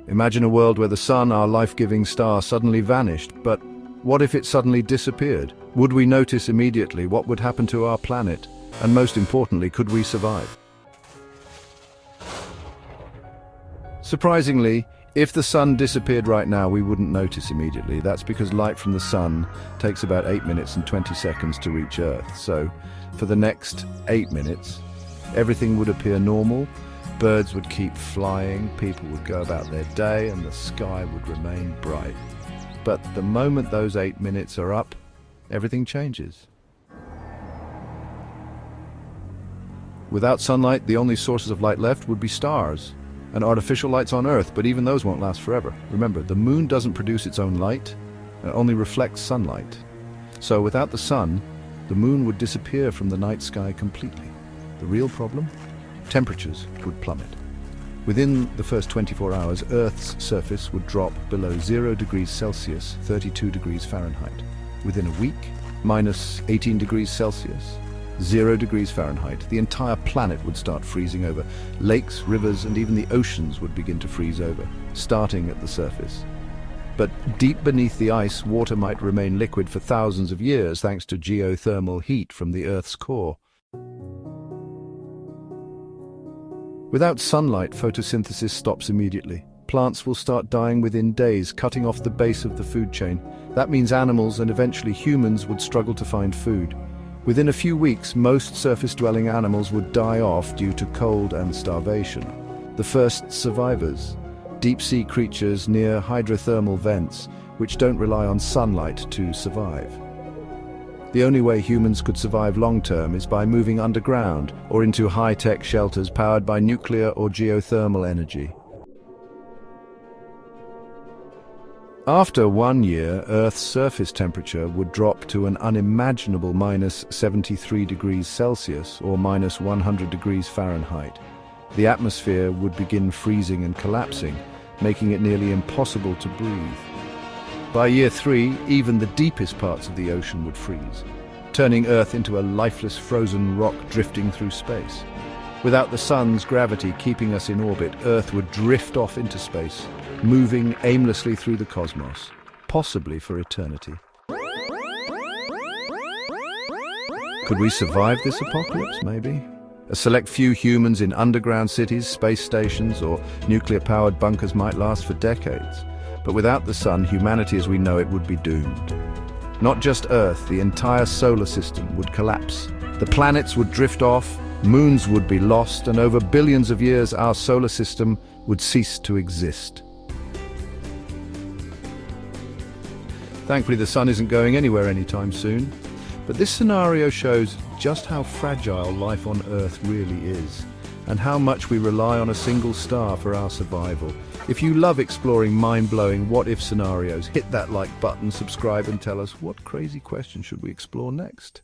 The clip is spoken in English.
Imagine a world where the sun, our life-giving star, suddenly vanished. But what if it suddenly disappeared? Would we notice immediately? What would happen to our planet? And most importantly, could we survive? Surprisingly, if the sun disappeared right now, we wouldn't notice immediately. That's because light from the sun takes about 8 minutes and 20 seconds to reach Earth. So, for the next 8 minutes, everything would appear normal. Birds would keep flying, people would go about their day, and the sky would remain bright. But the moment those 8 minutes are up, everything changes. Without sunlight, the only sources of light left would be stars and artificial lights on Earth, but even those won't last forever. Remember, the moon doesn't produce its own light, it only reflects sunlight. So without the sun, the moon would disappear from the night sky completely. The real problem? Temperatures would plummet. Within the first 24 hours, Earth's surface would drop below 0 degrees Celsius, 32 degrees Fahrenheit. Within a week, minus 18 degrees Celsius, 0 degrees Fahrenheit, the entire planet would start freezing over. Lakes, rivers, and even the oceans would begin to freeze over, starting at the surface. But deep beneath the ice, water might remain liquid for thousands of years thanks to geothermal heat from the Earth's core. Without sunlight, photosynthesis stops immediately. Plants will start dying within days, cutting off the base of the food chain. That means animals and eventually humans would struggle to find food. Within a few weeks, most surface-dwelling animals would die off due to cold and starvation. The first survivors, deep-sea creatures near hydrothermal vents, which don't rely on sunlight to survive. The only way humans could survive long-term is by moving underground or into high-tech shelters powered by nuclear or geothermal energy. After 1 year, Earth's surface temperature would drop to an unimaginable minus 73 degrees Celsius or minus 100 degrees Fahrenheit. The atmosphere would begin freezing and collapsing, making it nearly impossible to breathe. By year 3, even the deepest parts of the ocean would freeze, turning Earth into a lifeless frozen rock drifting through space. Without the sun's gravity keeping us in orbit, Earth would drift off into space, moving aimlessly through the cosmos, possibly for eternity. Could we survive this apocalypse, maybe? A select few humans in underground cities, space stations, or nuclear-powered bunkers might last for decades. But without the sun, humanity as we know it would be doomed. Not just Earth, the entire solar system would collapse. The planets would drift off, moons would be lost, and over billions of years our solar system would cease to exist. Thankfully, the sun isn't going anywhere anytime soon. But this scenario shows just how fragile life on Earth really is, and how much we rely on a single star for our survival. If you love exploring mind-blowing what-if scenarios, hit that like button, subscribe, and tell us what crazy question should we explore next.